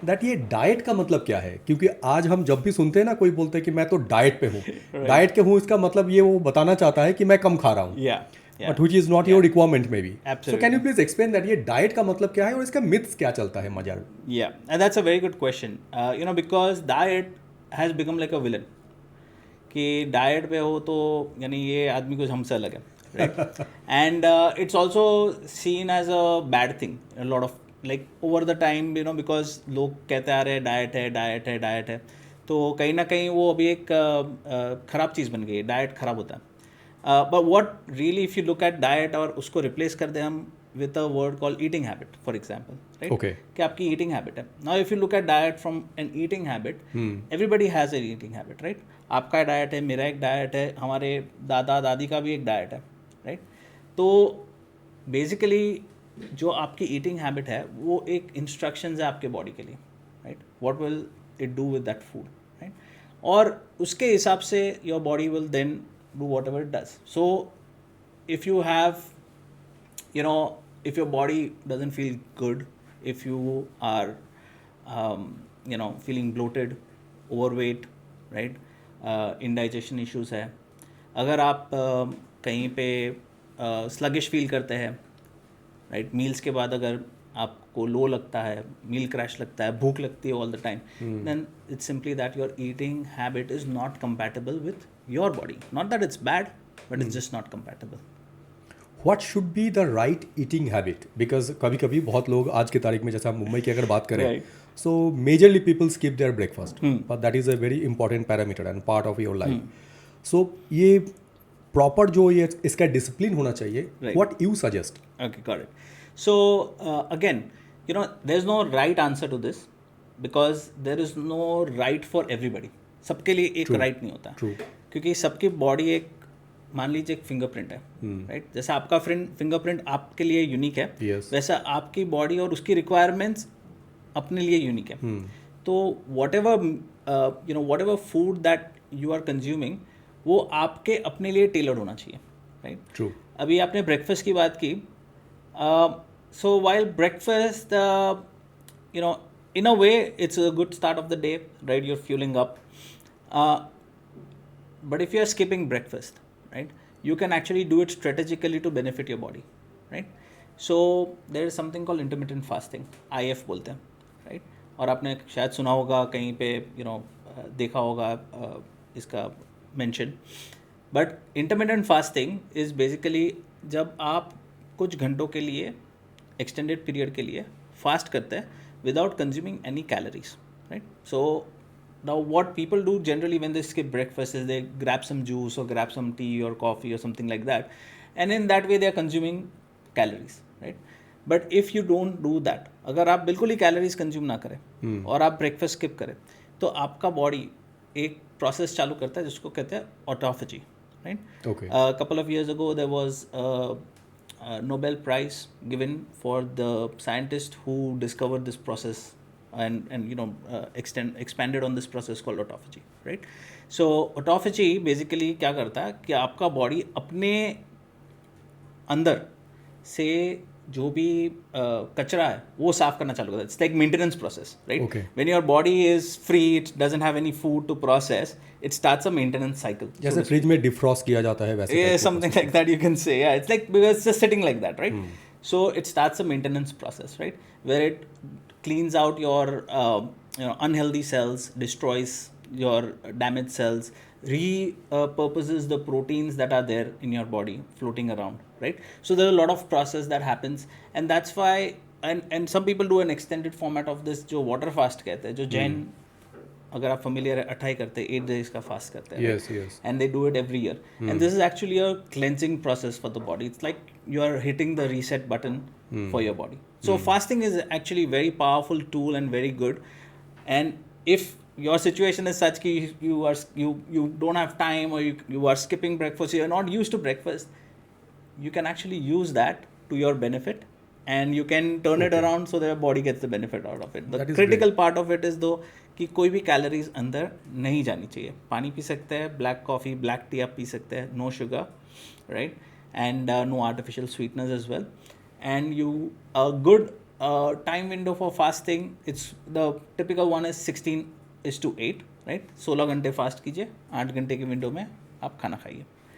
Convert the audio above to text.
That ये diet का मतलब क्या है, क्योंकि आज हम जब भी सुनते हैं ना, कोई बोलते हैं कि मैं तो डाइट पे हूँ डाइट के हूँ, इसका मतलब ये वो बताना चाहता है कि मैं कम खा रहा हूँ, but which is not your requirement may be. So can you please explain that ये डाइट का मतलब क्या है और इसका मिथ्स क्या चलता है मजार. Yeah, and that's a very good question. Because diet has become like a villain. कि डाइट पे हो तो यानी ये आदमी कुछ हमसे अलग है, right. And it's also seen as a bad thing lot of like over the time, because लोग कहते आ रहे हैं डाइट है डाइट है डाइट है, तो कहीं ना कहीं वो अभी एक ख़राब चीज़ बन गई है, डाइट ख़राब होता है. But what really if you look at diet और उसको रिप्लेस कर दें हम with a word called eating habit, for example, right? Okay. कि आपकी eating habit है. Now if you look at diet from an eating habit, everybody has an eating habit, right? आपका diet है, मेरा एक डाइट है, हमारे दादा दादी का भी एक डाइट है, राइट. तो बेसिकली जो आपकी ईटिंग हैबिट है वो एक इंस्ट्रक्शंस है आपके बॉडी के लिए, right. What will it do with that food, right. और उसके हिसाब से your body will then do whatever it does. So if you have if your body doesn't feel good, if you are feeling bloated, overweight, right, indigestion issues है, अगर आप कहीं पे sluggish feel करते हैं, right, meals के बाद अगर आपको लो लगता है, मील क्रैश लगता है, भूख लगती है all the time, then it's simply that your eating habit is not compatible with your body. Not that it's bad, but it's just not compatible. What should be the right eating habit? Because कभी कभी बहुत लोग आज की तारीख में, जैसे हम मुंबई की अगर बात करें, so majorly people skip their breakfast, but that is a very important parameter and part of your life. So ये proper जो ये इसका discipline होना चाहिए, what you suggest? Okay, got it. So again, there's no right answer to this because there is no right for everybody. सबके लिए एक right नहीं होता, क्योंकि सबकी बॉडी एक, मान लीजिए एक फिंगरप्रिंट है, राइट. जैसा आपका फिंगरप्रिंट आपके लिए यूनिक है, वैसा आपकी बॉडी और उसकी रिक्वायरमेंट्स अपने लिए यूनिक है. तो whatever food that you are consuming वो आपके अपने लिए टेलर्ड होना चाहिए, राइट. ट्रू. अभी आपने ब्रेकफास्ट की बात की, so while breakfast in a way it's a good start of the day, right, you are fuelling up, but if you are skipping breakfast, right, you can actually do it strategically to benefit your body, right. So there is something called intermittent fasting, IF बोलते हैं, right. और आपने शायद सुना होगा कहीं पे, देखा होगा इसका mention. But intermittent fasting is basically जब आप कुछ घंटों के लिए extended period के लिए fast करते हैं without consuming any calories, right. So now what people do generally when they skip breakfast is they grab some juice or grab some tea or coffee or something like that, and in that way they are consuming calories, right. But if you don't do that, अगर आप बिल्कुल ही calories consume ना करें और आप breakfast skip करें, तो आपका body एक process चालू करता है जिसको कहते हैं autophagy, right. Okay. A couple of years ago there was a Nobel Prize given for the scientist who discovered this process and expanded on this process called autophagy, right. So autophagy basically क्या करता है कि आपका body अपने अंदर से जो भी कचरा है वो साफ करना चालू करता है. It's like maintenance process, right. When your body is free, it doesn't have any food to process, it starts a maintenance cycle. जैसे फ्रिज में डिफ्रॉस्ट किया जाता है वैसे, something like that you can say. या it's like because it's just sitting like that, right. So it starts a maintenance process, right, where it cleans out your unhealthy cells, destroys your damaged cells, repurposes the proteins that are there in your body floating around, right. So there are a lot of process that happens, and that's why and some people do an extended format of this जो water fast कहते हैं, जो जैन अगर आप familiar है 28 करते हैं, 8 days का fast करते हैं, yes. and they do it every year, and this is actually a cleansing process for the body. It's like you are hitting the reset button for your body. So fasting is actually a very powerful tool and very good. And if your situation is such that you don't have time, or you are skipping breakfast, you are not used to breakfast, you can actually use that to your benefit, and you can turn it around so that your body gets the benefit out of it. The critical part of it is though कि कोई भी calories अंदर नहीं जानी चाहिए. पानी पी सकते हैं, ब्लैक कॉफ़ी, ब्लैक टी आप पी सकते हैं, no sugar, right, and no artificial sweeteners as well. And a good time window for fasting, it's the typical one is 16:8, राइट. 16 घंटे फास्ट कीजिए, 8 घंटे की विंडो में आप खाना खाइए.